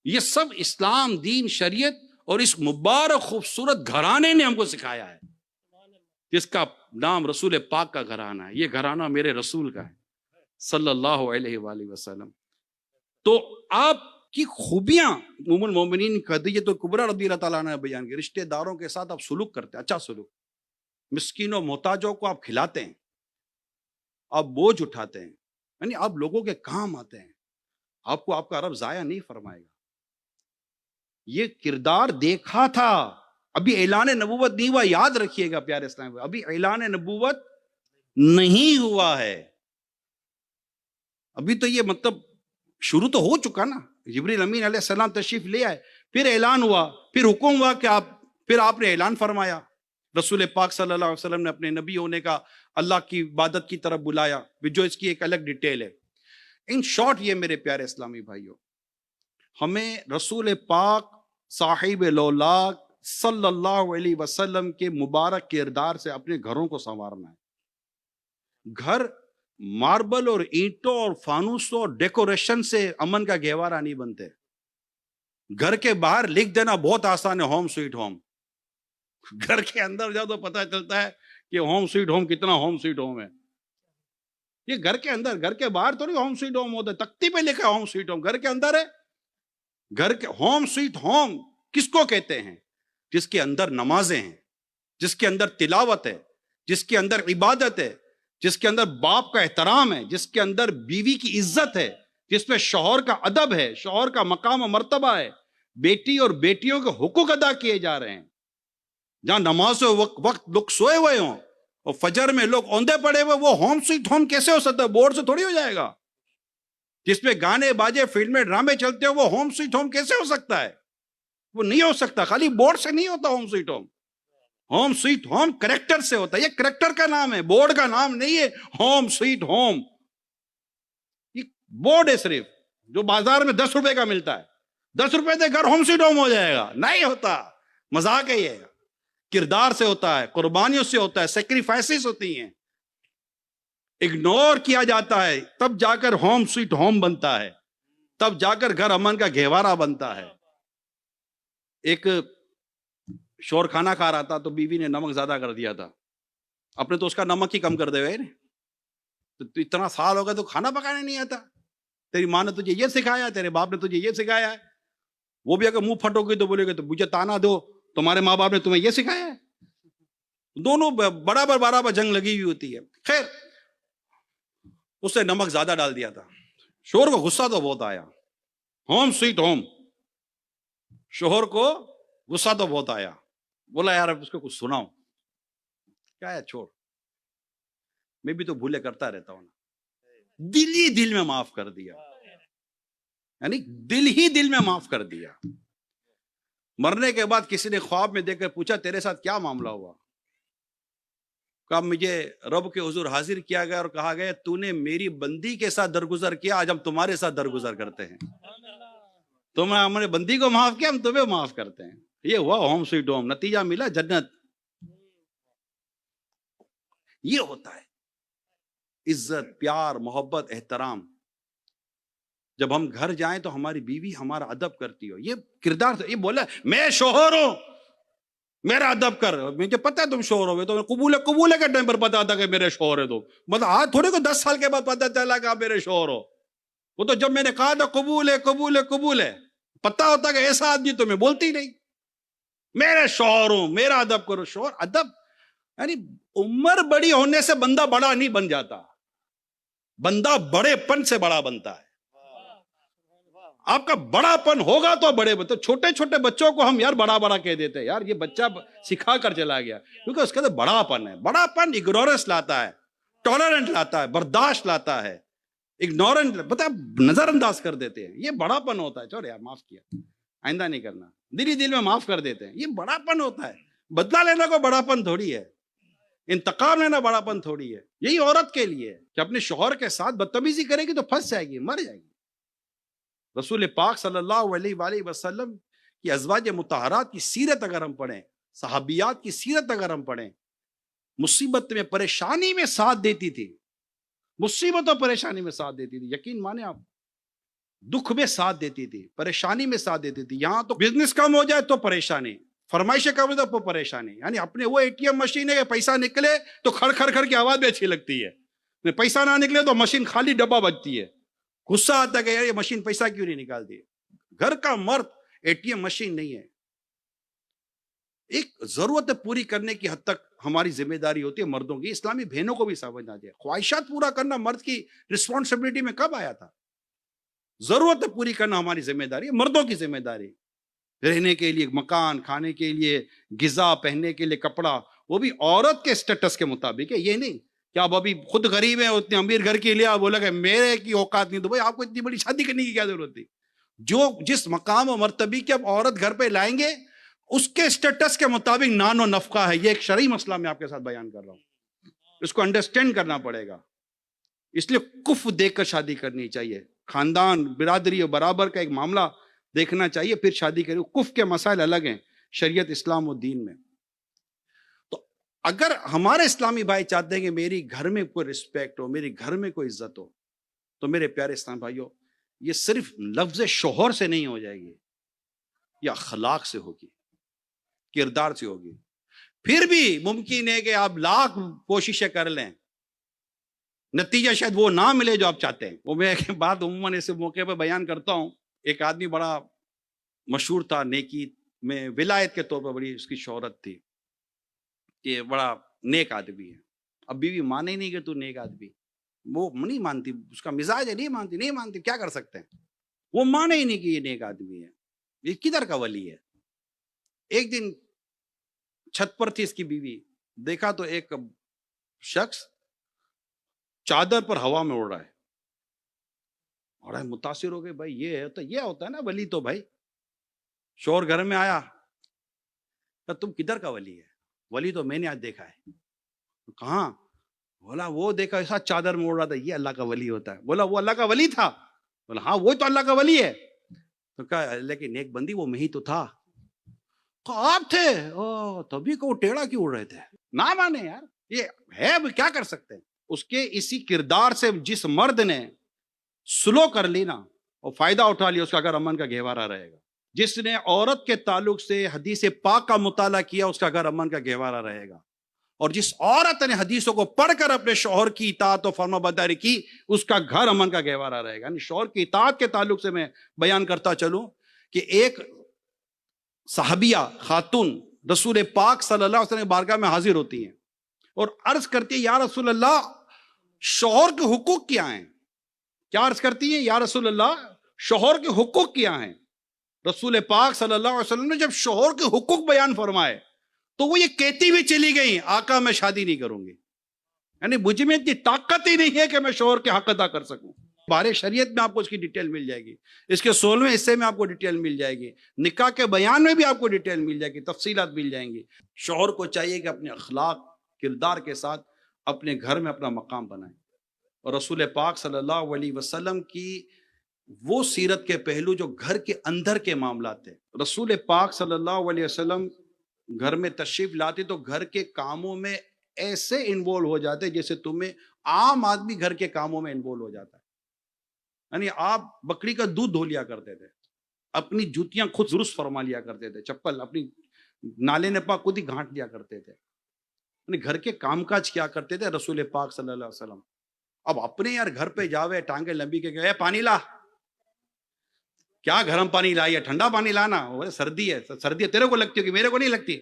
یہ سب اسلام, دین, شریعت اور اس مبارک خوبصورت گھرانے نے ہم کو سکھایا ہے, جس کا نام رسول پاک کا گھرانہ ہے. یہ گھرانہ میرے رسول کا ہے صلی اللہ علیہ وآلہ وسلم. تو آپ کی خوبیاں ام المومنین خدیجہ کبریٰ رضی اللہ تعالیٰ نے بیان کی. رشتہ داروں کے ساتھ آپ سلوک کرتے ہیں, اچھا سلوک. مسکینوں محتاجوں کو آپ کھلاتے ہیں, آپ بوجھ اٹھاتے ہیں, یعنی آپ لوگوں کے کام آتے ہیں. آپ کو آپ کا رب ضائع نہیں فرمائے گا. یہ کردار دیکھا تھا, ابھی اعلان نبوت نہیں ہوا, یاد رکھیے گا پیارے اسلام, ابھی اعلان نبوت نہیں ہوا ہے. ابھی تو یہ مطلب شروع تو ہو چکا نا. جبریل امین علیہ السلام تشریف لے آئے, پھر اعلان ہوا, پھر حکم ہوا کہ پھر آپ نے اعلان فرمایا. رسول پاک صلی اللہ علیہ وسلم نے اپنے نبی ہونے کا اللہ کی عبادت کی طرف بلایا, جو اس کی ایک الگ ڈیٹیل ہے. ان شارٹ یہ میرے پیارے اسلامی بھائیوں, ہمیں رسول پاک صاحب لولاک صلی اللہ علیہ وسلم کے مبارک کردار سے اپنے گھروں کو سنوارنا ہے. گھر ماربل اور اینٹوں اور فانوسوں اور ڈیکوریشن سے امن کا گہوارہ نہیں بنتے. گھر کے باہر لکھ دینا بہت آسان ہے, ہوم سویٹ ہوم. گھر کے اندر جاؤ تو پتہ چلتا ہے کہ ہوم سویٹ ہوم کتنا ہوم سویٹ ہوم ہے. یہ گھر کے اندر, گھر کے باہر تو نہیں ہوم سویٹ ہوم ہوتا, تختی پہ لکھا ہوم سویٹ ہوم, گھر کے اندر ہے. گھر کے ہوم سویٹ ہوم کس کو کہتے ہیں؟ جس کے اندر نمازیں ہیں, جس کے اندر تلاوت ہے, جس کے اندر عبادت ہے, جس کے اندر باپ کا احترام ہے, جس کے اندر بیوی کی عزت ہے, جس میں شوہر کا ادب ہے, شوہر کا مقام و مرتبہ ہے, بیٹی اور بیٹیوں کے حقوق ادا کیے جا رہے ہیں. جہاں نماز وقت لوگ سوئے ہوئے ہوں اور فجر میں لوگ اوندے پڑے ہوئے, وہ ہوم سویٹ ہوم کیسے ہو سکتا ہے؟ بورڈ سے تھوڑی ہو جائے گا. جس میں گانے باجے فلمیں ڈرامے چلتے ہو, وہ ہوم سویٹ ہوم کیسے ہو سکتا ہے؟ وہ نہیں ہو سکتا. خالی بورڈ سے نہیں ہوتا home sweet home. Home sweet home character سے ہوتا ہے. یہ کریکٹر کا نام ہے, بورڈ کا نام نہیں ہے ہوم سویٹ ہوم. یہ بورڈ ہے صرف, جو بازار میں 10 روپے کا ملتا ہے. 10 روپے سے گھر ہوم سویٹ ہوم ہو جائے گا؟ نہیں ہوتا, مذاق ہے یہ. کردار سے ہوتا ہے, قربانیوں سے ہوتا ہے, سیکریفائسز ہوتی ہیں. اگنور کیا جاتا ہے تب جا کر ہوم سویٹ ہوم بنتا ہے, تب جا کر گھر امن کا گہوارہ بنتا ہے. ایک شور کھانا کھا رہا تھا تو بیوی نے نمک زیادہ کر دیا تھا. اپنے تو اس کا نمک ہی کم کر دے گئے. تو اتنا سال ہو گیا تو کھانا پکانے نہیں آتا. تیری ماں نے تجھے یہ سکھایا, تیرے باپ نے تجھے یہ سکھایا ہے. وہ بھی اگر منہ پھٹو گئی تو بولے گے تو مجھے تانا دو, تمہارے ماں باپ نے تمہیں یہ سکھایا ہے. دونوں برابر جنگ لگی ہوئی ہوتی ہے. خیر, اس نے نمک زیادہ ڈال دیا تھا. شوہر کو غصہ تو بہت آیا. ہوم سویٹ ہوم, شوہر کو غصہ تو بہت آیا. بولا یار اب اس کو کچھ سناؤ. کیا ہے, چھوڑ, میں بھی تو بھولے کرتا رہتا ہوں نا. دل ہی دل میں معاف کر دیا, یعنی دل ہی دل میں معاف کر دیا. مرنے کے بعد کسی نے خواب میں دیکھ کر پوچھا تیرے ساتھ کیا معاملہ ہوا؟ کہا مجھے رب کے حضور حاضر کیا گیا اور کہا گیا تو نے میری بندی کے ساتھ درگزر کیا, آج ہم تمہارے ساتھ درگزر کرتے ہیں. تم نے ہمارے بندی کو معاف کیا, ہم تمہیں معاف کرتے ہیں. یہ ہوا ہوم سویٹ ہوم, نتیجہ ملا جنت. یہ ہوتا ہے عزت, پیار, محبت, احترام. جب ہم گھر جائیں تو ہماری بیوی ہمارا ادب کرتی ہو. یہ کردار, یہ بولا میں شوہر ہوں میرا ادب کر. مجھے پتا ہے تم شوہر ہو گئے, تو قبول کے ٹائم پر پتا تھا کہ میرے شوہر ہے. تو مطلب آج تھوڑے کو 10 سال کے بعد پتا چلا کہ آپ میرے شوہر ہو. وہ تو جب میں نے کہا تھا قبول ہے قبول ہے قبول ہے, پتا ہوتا کہ ایسا آدمی تو میں بولتی نہیں. میرے شوہر ہوں, میرا ادب کرو. شوہر ادب, یعنی عمر بڑی ہونے سے بندہ بڑا نہیں بن جاتا, بندہ بڑے پن سے بڑا بنتا ہے. آپ کا بڑا پن ہوگا تو بڑے بنتے. چھوٹے چھوٹے بچوں کو ہم یار بڑا بڑا کہہ دیتے ہیں, یار یہ بچہ سکھا کر چلا گیا, کیونکہ اس کے اندر بڑا پن ہے. بڑا پن اگنورنس لاتا ہے, ٹالرنٹ لاتا ہے, برداشت لاتا ہے. اگنورنٹ پتا نظر انداز کر دیتے ہیں, یہ بڑا پن ہوتا ہے. چلو یار معاف کیا, آئندہ نہیں کرنا. دل ہی دل میں معاف کر دیتے ہیں, یہ بڑا پن ہوتا ہے. بدلہ لینا کو بڑا پن تھوڑی ہے, انتقام لینا بڑا پن تھوڑی ہے. یہی عورت کے لیے کہ اپنے شوہر کے ساتھ بدتمیزی کرے گی تو پھنس جائے گی, مر جائے گی. رسول پاک صلی اللہ علیہ وآلہ وسلم کی ازواج مطہرات کی سیرت اگر ہم پڑھیں, صحابیات کی سیرت اگر ہم پڑھیں, مصیبت میں پریشانی میں ساتھ دیتی تھی, مصیبت اور پریشانی میں ساتھ دیتی تھی. یقین مانے آپ, دکھ میں ساتھ دیتی تھی, پریشانی میں ساتھ دیتی تھی. یہاں تو بزنس کم ہو جائے تو پریشانی, فرمائشیں کم ہو جائے تو پریشانی. یعنی اپنے وہ ATM مشین ہے کہ پیسہ نکلے تو کھڑ کھڑ کھڑ کی آواز بھی اچھی لگتی ہے, پیسہ نہ نکلے تو مشین خالی ڈبہ بجتی ہے. غصہ آتا ہے کہ یار یہ مشین پیسہ کیوں نہیں نکالتی. گھر کا مرد ATM مشین نہیں ہے. ایک ضرورت پوری کرنے کی حد تک ہماری ذمہ داری ہوتی ہے مردوں کی. اسلامی بہنوں کو بھی سمجھنا چاہیے, خواہشات پورا کرنا مرد کی رسپانسبلٹی میں کب آیا تھا؟ ضرورت پوری کرنا ہماری ذمہ داری ہے, مردوں کی ذمہ داری. رہنے کے لیے مکان, کھانے کے لیے غذا, پہننے کے لیے کپڑا, وہ بھی عورت کے سٹیٹس کے مطابق ہے. یہ نہیں کہ آپ ابھی خود غریب ہیں, اتنے امیر گھر کے لیے آپ بولا کہ میرے کی اوقات نہیں, تو بھائی آپ کو اتنی بڑی شادی کرنے کی کیا ضرورت تھی؟ جو جس مقام و مرتبے کی اب عورت گھر پہ لائیں گے اس کے سٹیٹس کے مطابق نان و نفقہ ہے. یہ ایک شرعی مسئلہ میں آپ کے ساتھ بیان کر رہا ہوں, اس کو انڈرسٹینڈ کرنا پڑے گا. اس لیے کف دیکھ کر شادی کرنی چاہیے. خاندان, برادری اور برابر کا ایک معاملہ دیکھنا چاہیے, پھر شادی کریں. کف کے مسائل الگ ہیں شریعت, اسلام و دین میں. تو اگر ہمارے اسلامی بھائی چاہتے ہیں کہ میری گھر میں کوئی رسپیکٹ ہو, میری گھر میں کوئی عزت ہو, تو میرے پیارے اسلام بھائیوں, یہ صرف لفظ شوہر سے نہیں ہو جائے گی, یہ اخلاق سے ہوگی, کردار سے ہوگی. پھر بھی ممکن ہے کہ آپ لاکھ کوششیں کر لیں, نتیجہ شاید وہ نہ ملے جو آپ چاہتے ہیں. وہ میں ایک بات عموماً اس موقع پہ بیان کرتا ہوں. ایک آدمی بڑا مشہور تھا, نیکی میں ولایت کے طور پر بڑی اس کی شہرت تھی کہ بڑا نیک آدمی ہے. اب بیوی مانے ہی نہیں کہ تو نیک آدمی, وہ نہیں مانتی, اس کا مزاج ہے, نہیں مانتی, کیا کر سکتے ہیں. وہ مانے ہی نہیں کہ یہ نیک آدمی ہے, یہ کدھر کا ولی ہے. ایک دن چھت پر تھی اس کی بیوی, دیکھا تو ایک شخص چادر پر ہوا میں اڑ رہا ہے. بڑا متاثر ہو گئے, بھائی یہ ہے تو یہ ہوتا ہے نا ولی, تو بھائی شوہر گھر میں آیا کہ تم کدھر کا ولی ہے؟ ولی تو میں نے آج دیکھا ہے. کہاں؟ بولا وہ دیکھا ایسا چادر موڑ رہا تھا، یہ اللہ کا ولی ہوتا ہے. بولا وہ اللہ کا ولی تھا؟ بولا ہاں وہ تو اللہ کا ولی ہے. تو کہا لیکن ایک بندی وہ میں ہی تو تھا. کہا آپ تھے؟ او تبھی کو ٹیڑھا کیوں اڑ رہے تھے؟ نہ مانے یار، یہ ہے کیا کر سکتے ہیں. اس کے اسی کردار سے جس مرد نے سلو کر لی نا اور فائدہ اٹھا لیا، اس کا گھر امن کا گہوارہ رہے گا. جس نے عورت کے تعلق سے حدیث پاک کا مطالعہ کیا، اس کا گھر امن کا گہوارہ رہے گا. اور جس عورت نے حدیثوں کو پڑھ کر اپنے شوہر کی اطاعت و فرما برداری کی، اس کا گھر امن کا گہوارہ رہے گا. یعنی شوہر کی اطاعت کے تعلق سے میں بیان کرتا چلوں کہ ایک صحابیہ خاتون رسول پاک صلی اللہ علیہ وسلم کی بارگاہ میں حاضر ہوتی ہیں اور عرض کرتی ہے یا رسول اللہ شوہر کے حقوق کیا ہیں؟ کیا عرض کرتی ہیں؟ یا رسول اللہ شوہر کے حقوق کیا ہیں؟ رسول پاک صلی اللہ علیہ وسلم نے جب شوہر کے حقوق بیان فرمائے تو وہ یہ کہتی بھی چلی گئی آقا میں شادی نہیں کروں گی. یعنی مجھ میں اتنی طاقت ہی نہیں ہے کہ میں شوہر کے حق ادا کر سکوں. بارے شریعت میں آپ کو اس کی ڈیٹیل مل جائے گی، اس کے 16ویں حصے میں آپ کو ڈیٹیل مل جائے گی، نکاح کے بیان میں بھی آپ کو ڈیٹیل مل جائے گی، تفصیلات مل جائیں گی. شوہر کو چاہیے کہ اپنے اخلاق کردار کے ساتھ اپنے گھر میں اپنا مقام بنائیں. اور رسول پاک صلی اللہ علیہ وسلم کی وہ سیرت کے پہلو جو گھر کے اندر کے معاملات تھے. رسول پاک صلی اللہ علیہ وسلم گھر میں تشریف لاتے تو گھر کے کاموں میں ایسے انوالو ہو جاتے جیسے تمہیں عام آدمی گھر کے کاموں میں انوالو ہو جاتا ہے. یعنی آپ بکری کا دودھ دھو لیا کرتے تھے، اپنی جوتیاں خود درست فرما لیا کرتے تھے، چپل اپنی نالے نے پاک خود ہی گھانٹ لیا کرتے تھے. یعنی گھر کے کام کاج کیا کرتے تھے رسول پاک صلی اللہ علیہ وسلم. اب اپنے یار گھر پہ جاوے ٹانگیں لمبی کے گئے پانی لا، کیا گرم پانی لا یا ٹھنڈا پانی لانا؟ سردی ہے، سردی ہے تیرے کو لگتی ہوگی، میرے کو نہیں لگتی،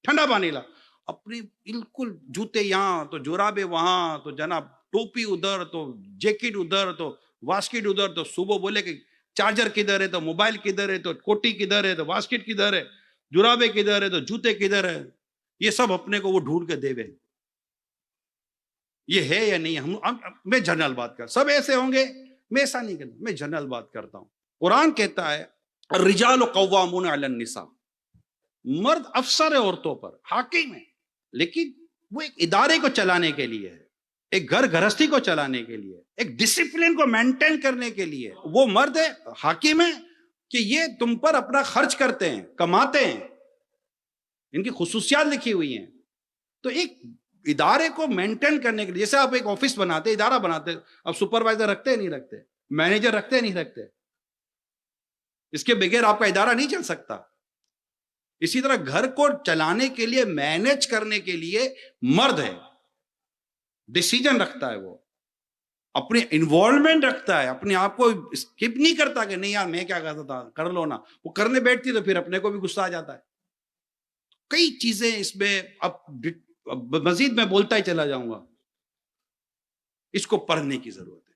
ٹھنڈا پانی لا. اپنے بالکل جوتے یہاں تو جرابے وہاں تو جناب ٹوپی ادھر تو جیکٹ ادھر تو واسکٹ ادھر. تو صبح بولے کہ چارجر کدھر ہے تو موبائل کدھر ہے تو کوٹی کدھر ہے تو واسکٹ کدھر ہے، جرابے کدھر ہے تو جوتے کدھر ہے، یہ سب اپنے کو وہ ڈھونڈ کے دے. یہ ہے یا نہیں؟ میں جنرل بات کر، سب ایسے ہوں گے میں ایسا نہیں کرتا، میں جنرل بات کرتا ہوں. قرآن کہتا ہے الرجال قوامون علی النساء، مرد افسر ہے عورتوں پر، حاکم ہے، لیکن وہ ایک ادارے کو چلانے کے لیے ہے، ایک گھر گھرستی کو چلانے کے لیے، ایک ڈسپلن کو مینٹین کرنے کے لیے. وہ مرد ہے، حاکم ہے کہ یہ تم پر اپنا خرچ کرتے ہیں، کماتے ہیں، ان کی خصوصیات لکھی ہوئی ہیں. تو ایک ادارے کو مینٹین کرنے کے لیے، جیسے آپ ایک آفس بناتے، ادارہ بناتے، اب سپروائزر رکھتے نہیں رکھتے، مینیجر رکھتے نہیں رکھتے، اس کے بغیر آپ کا ادارہ نہیں چل سکتا. اسی طرح گھر کو چلانے کے لیے، مینیج کرنے کے لیے مرد ہے، ڈیسیجن رکھتا ہے، وہ اپنی انوالومنٹ رکھتا ہے، اپنے آپ کو اسکپ نہیں کرتا کہ نہیں یار میں کیا کرتا تھا، کر لو نا. وہ کرنے بیٹھتی تو پھر اپنے کو بھی غصہ آ جاتا ہے. کئی چیزیں اس میں اب مزید میں بولتا ہی چلا جاؤں گا. اس کو پڑھنے کی ضرورت ہے.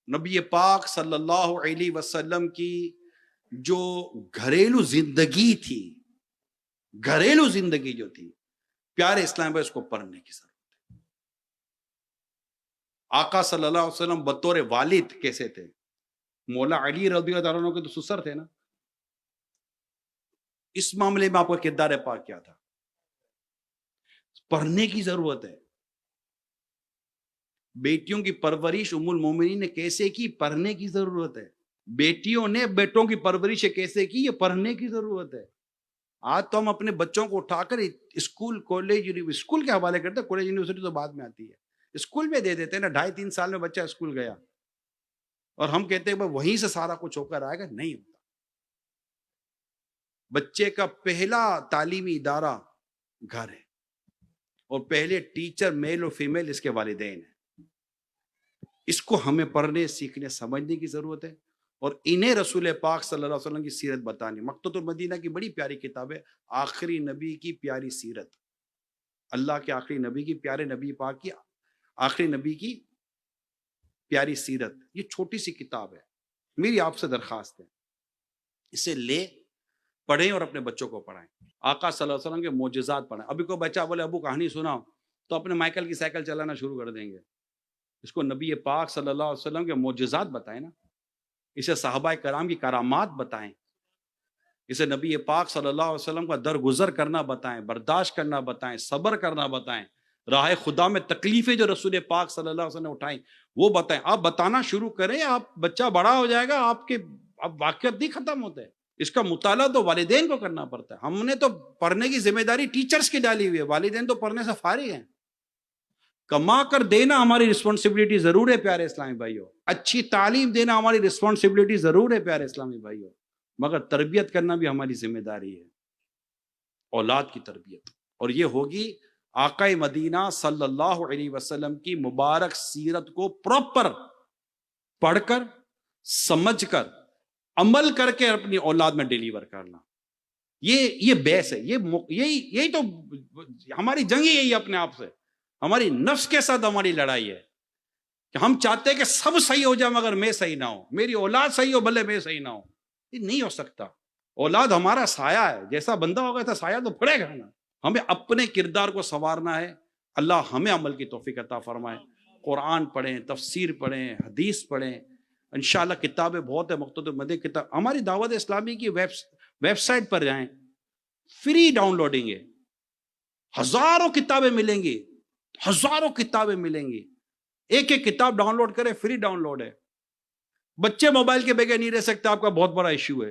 نبی پاک صلی اللہ علیہ وسلم کی جو گھریلو زندگی تھی، گھریلو زندگی جو تھی پیارے اسلام پر، اس کو پڑھنے کی ضرورت ہے. آقا صلی اللہ علیہ وسلم بطور والد کیسے تھے؟ مولا علی رضی اللہ عنہ کے تو سسر تھے نا. اس معاملے میں آپ کا کردار پاک کیا تھا؟ پڑھنے کی ضرورت ہے. بیٹیوں کی پرورش ام المومنین نے کیسے کی؟ پڑھنے کی ضرورت ہے. بیٹیوں نے بیٹوں کی پرورش کیسے کی؟ یہ پڑھنے کی ضرورت ہے. آج تو ہم اپنے بچوں کو اٹھا کر اسکول، کالج، اسکول کے حوالے کرتے ہیں، کالج یونیورسٹی تو بعد میں آتی ہے، اسکول میں دے دیتے ہیں نا. 2.5-3 سال میں بچہ اسکول گیا اور ہم کہتے ہیں وہیں سے سارا کچھ ہو کر آئے گا. نہیں ہوتا. بچے کا پہلا تعلیمی ادارہ گھر ہے، اور پہلے ٹیچر میل اور فیمیل اس کے والدین ہیں. اس کو ہمیں پڑھنے، سیکھنے، سمجھنے کی ضرورت ہے. اور انہیں رسول پاک صلی اللہ علیہ وسلم کی سیرت بتانی. مکتبۃ المدینہ کی بڑی پیاری کتاب ہے، آخری نبی کی پیاری سیرت. اللہ کے آخری نبی کی، پیارے نبی پاک کی آخری نبی کی پیاری سیرت. یہ چھوٹی سی کتاب ہے. میری آپ سے درخواست ہے اسے لے، پڑھیں اور اپنے بچوں کو پڑھائیں. آقا صلی اللہ علیہ وسلم کے معجزات پڑھیں. ابھی کوئی بچہ بولے ابو کہانی سناؤ، تو اپنے مائیکل کی سائیکل چلانا شروع کر دیں گے. اس کو نبی پاک صلی اللہ علیہ وسلم کے معجزات بتائیں نا، اسے صحابہ کرام کی کرامات بتائیں، اسے نبی پاک صلی اللہ علیہ وسلم کا درگزر کرنا بتائیں، برداشت کرنا بتائیں، صبر کرنا بتائیں، راہ خدا میں تکلیفیں جو رسول پاک صلی اللہ علیہ وسلم نے اٹھائیں وہ بتائیں. آپ بتانا شروع کریں، آپ بچہ بڑا ہو جائے گا، آپ کے اب واقعات نہیں ختم ہوتے. اس کا مطالعہ تو والدین کو کرنا پڑتا ہے. ہم نے تو پڑھنے کی ذمہ داری ٹیچرز کی ڈالی ہوئی ہے، والدین تو پڑھنے سے فارغ ہیں. کما کر دینا ہماری رسپانسبلٹی ضرور ہے پیارے اسلامی بھائیوں، اچھی تعلیم دینا ہماری رسپانسبلٹی ضرور ہے پیارے اسلامی بھائیوں، مگر تربیت کرنا بھی ہماری ذمہ داری ہے، اولاد کی تربیت. اور یہ ہوگی آقا مدینہ صلی اللہ علیہ وسلم کی مبارک سیرت کو پراپر پڑھ کر، سمجھ کر، عمل کر کے اپنی اولاد میں ڈیلیور کرنا. یہ بیس ہے، یہی تو ہماری جنگ ہی یہی اپنے آپ سے، ہماری نفس کے ساتھ ہماری لڑائی ہے کہ ہم چاہتے ہیں کہ سب صحیح ہو جائے مگر میں صحیح نہ ہوں، میری اولاد صحیح ہو بھلے میں صحیح نہ ہوں. یہ نہیں ہو سکتا. اولاد ہمارا سایہ ہے، جیسا بندہ ہوگا ایسا سایہ تو پڑے گا نا. ہمیں اپنے کردار کو سنوارنا ہے. اللہ ہمیں عمل کی توفیق عطا فرمائے. قرآن پڑھیں، تفسیر پڑھیں، حدیث پڑھیں. انشاءاللہ کتابیں بہت ہیں، مختلف مدد کتاب. ہماری دعوت اسلامی کی ویب سائٹ پر جائیں، فری ڈاؤن لوڈنگ ہے، ہزاروں کتابیں ملیں گی، ہزاروں کتابیں ملیں گی. ایک ایک کتاب ڈاؤن لوڈ کریں، فری ڈاؤن لوڈ ہے. بچے موبائل کے بغیر نہیں رہ سکتے، آپ کا بہت بڑا ایشو ہے.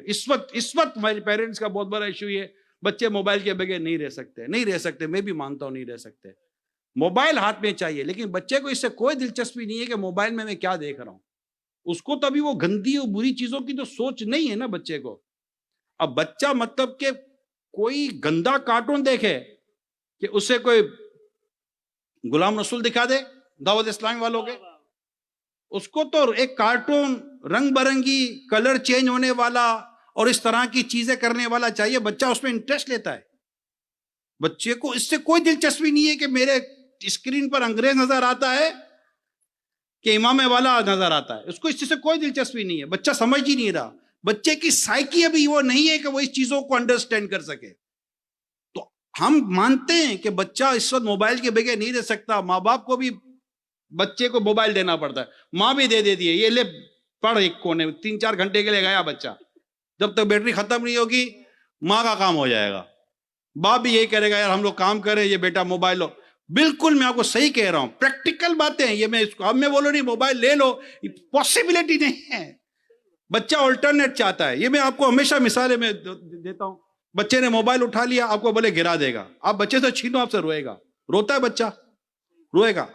اس وقت میرے پیرنٹس کا بہت بڑا ایشو یہ ہے، بچے موبائل کے بغیر نہیں رہ سکتے. میں بھی مانتا ہوں نہیں رہ سکتے. موبائل ہاتھ میں چاہیے، لیکن بچے کو اس سے کوئی دلچسپی نہیں ہے کہ موبائل میں کیا دیکھ رہا ہوں. اس کو تو ابھی وہ گندی اور بری چیزوں کی تو سوچ نہیں ہے نا بچے کو. اب بچہ مطلب کہ کوئی گندا کارٹون دیکھے کہ اسے کوئی غلام رسول دکھا دے دعوت اسلامی والوں کے، اس کو تو ایک کارٹون رنگ برنگی کلر چینج ہونے والا اور اس طرح کی چیزیں کرنے والا چاہیے. بچہ اس میں انٹرسٹ لیتا ہے. بچے کو اس سے کوئی دلچسپی نہیں ہے کہ میرے اسکرین پر انگریز نظر آتا ہے کہ امام والا نظر آتا ہے. اس کو اس چیز سے کوئی دلچسپی نہیں ہے. بچہ سمجھ ہی نہیں رہا. بچے کی سائیکی ابھی وہ نہیں ہے کہ وہ اس چیزوں کو انڈرسٹینڈ کر سکے. تو ہم مانتے ہیں کہ بچہ اس وقت موبائل کے بغیر نہیں رہ سکتا. ماں باپ کو بھی بچے کو موبائل دینا پڑتا ہے. ماں بھی دے دیتی ہے، یہ لے پڑھ ایک کونے، 3-4 گھنٹے کے لیے گیا بچہ. جب تک بیٹری ختم نہیں ہوگی ماں کا کام ہو جائے گا. باپ بھی یہی کرے گا، یار ہم لوگ کام کریں، یہ بیٹا موبائل لو. بالکل میں آپ کو صحیح کہہ رہا ہوں، پریکٹیکل باتیں ہیں یہ. میں اس کو اب میں بولو نہیں موبائل لے لو، پاسبلٹی نہیں ہے. بچہ الٹرنیٹ چاہتا ہے. یہ میں آپ کو ہمیشہ مثالیں میں دیتا ہوں. بچے نے موبائل اٹھا لیا، آپ کو بولے گرا دے گا، آپ بچے سے چھینو، آپ سے روئے گا. روتا ہے بچہ، روئے گا،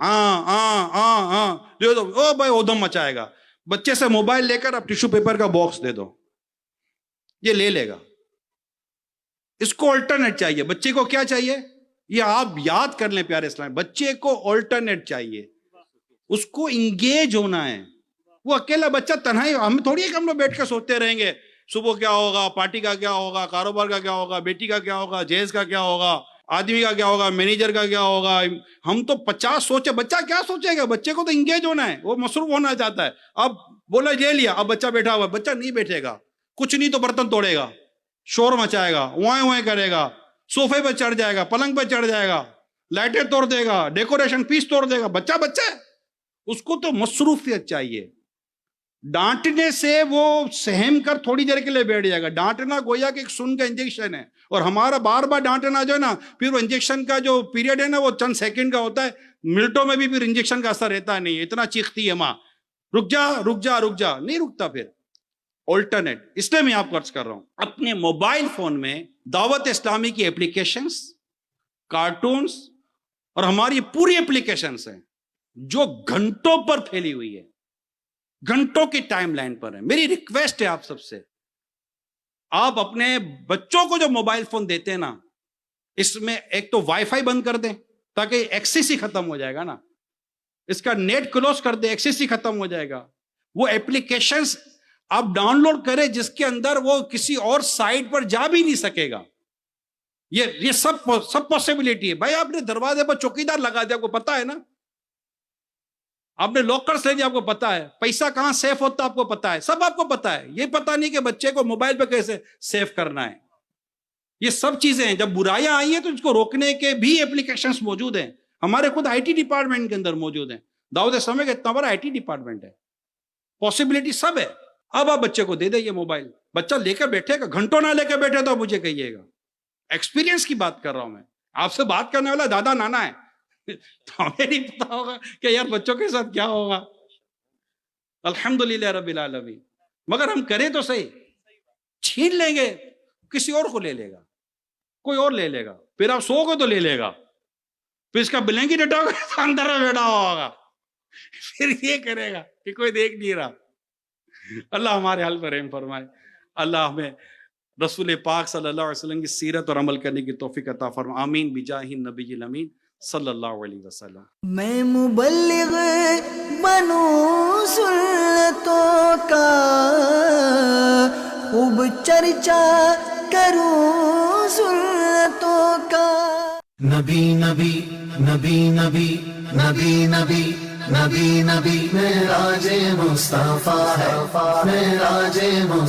او بھائی ادھم مچائے گا. بچے سے موبائل لے کر آپ ٹیشو پیپر کا باکس دے دو، یہ لے لے گا. اس کو الٹرنیٹ چاہیے. بچے کو کیا چاہیے؟ یہ آپ یاد کر لیں پیارے اسلام، بچے کو الٹرنیٹ چاہیے. اس کو انگیج ہونا ہے. وہ اکیلا بچہ تنہائی، ہم تھوڑی ہے کہ ہم لوگ بیٹھ کے سوچتے رہیں گے صبح کیا ہوگا، پارٹی کا کیا ہوگا، کاروبار کا کیا ہوگا، بیٹی کا کیا ہوگا، جہیز کا کیا ہوگا، آدمی کا کیا ہوگا، مینیجر کا کیا ہوگا. ہم تو 50 سوچے. بچہ کیا سوچے گا؟ بچے کو تو انگیج ہونا ہے، وہ مصروف ہونا چاہتا ہے. اب بولا لے لیا، اب بچہ بیٹھا ہوا. بچہ نہیں بیٹھے گا، کچھ نہیں تو برتن توڑے گا، شور مچائے گا، وائیں کرے گا، صوفے پہ چڑھ جائے گا، پلنگ پہ چڑھ جائے گا، لائٹیں توڑ دے گا، ڈیکوریشن پیس توڑ دے گا. بچہ ہے، اس کو تو مصروفیت چاہیے. ڈانٹنے سے وہ سہم کر تھوڑی دیر کے لیے بیٹھ جائے گا. ڈانٹنا گویا کہ ایک سن کا انجیکشن ہے، اور ہمارا بار بار ڈانٹنا جو ہے نا، پھر وہ انجیکشن کا جو پیریڈ ہے نا وہ چند سیکنڈ کا ہوتا ہے، منٹوں میں بھی پھر انجیکشن کا اثر رہتا نہیں. اتنا چیختی ہے ماں، رک جا رک جا رک جا، نہیں رکتا. پھر الٹرنیٹ، اس لیے میں آپ کو عرض کر رہا ہوں، اپنے موبائل فون میں دعوت اسلامی کی اپلیکیشنز، کارٹونز اور ہماری پوری اپلیکیشنز ہیں جو گھنٹوں پر پھیلی ہوئی ہے، گھنٹوں کی ٹائم لائن پر ہے. میری ریکویسٹ ہے آپ سب سے، آپ اپنے بچوں کو جو موبائل فون دیتے ہیں نا، اس میں ایک تو وائی فائی بند کر دیں تاکہ ایکسس ہی ختم ہو جائے گا نا. اس کا نیٹ کلوز کر دیں، ایکسس ہی ختم ہو جائے گا. وہ ایپلیکیشنز آپ ڈاؤن لوڈ کریں جس کے اندر وہ کسی اور سائٹ پر جا بھی نہیں سکے گا. یہ سب پاسبلٹی ہے. بھائی آپ نے دروازے پر چوکیدار لگا دیا، آپ کو پتا ہے نا، آپ نے لاکرز لے دیا، آپ کو پتا ہے، پیسہ کہاں سیف ہوتا آپ کو پتا ہے، سب آپ کو پتا ہے. یہ پتا نہیں کہ بچے کو موبائل پہ کیسے سیف کرنا ہے. یہ سب چیزیں ہیں. جب برائیاں آئی ہیں تو اس کو روکنے کے بھی ایپلیکیشنز موجود ہیں. ہمارے خود آئی ٹی ڈپارٹمنٹ کے اندر موجود ہیں. دعوت اسلامی کا اتنا بڑا آئی ٹی ڈپارٹمنٹ ہے. پاسبلٹی سب ہے. اب آپ بچے کو دے دیں یہ موبائل، بچہ لے کر بیٹھے گا، گھنٹوں نہ لے کر بیٹھے تو مجھے کہیے گا. ایکسپیرینس کی بات کر رہا ہوں میں. آپ سے بات کرنے والا دادا نانا ہے تو ہمیں نہیں پتا ہوگا کہ یار بچوں کے ساتھ کیا ہوگا. الحمدللہ رب العالمین. مگر ہم کریں تو صحیح. چھین لیں گے کسی اور کو لے لے گا، کوئی اور لے لے گا، پھر آپ سو گے تو لے لے گا، پھر اس کا بلینکٹ ہٹاؤ گے تو اندر میں بیٹھا ہوگا، پھر یہ کرے گا کہ کوئی دیکھ نہیں رہا. اللہ ہمارے حال پر رحم فرمائے. اللہ ہمیں رسول پاک صلی اللہ علیہ وسلم کی سیرت اور عمل کرنے کی توفیق عطا فرمائے. آمین بجاہ النبی الامین صلی اللہ علیہ وسلم. میں مبلغ بنوں سنتوں کا، خوب چرچا کروں سنتوں کا. نبی نبی نبی نبی نبی نبی نبی نبی معراج مصطفیٰ ہے، معراج مصطفیٰ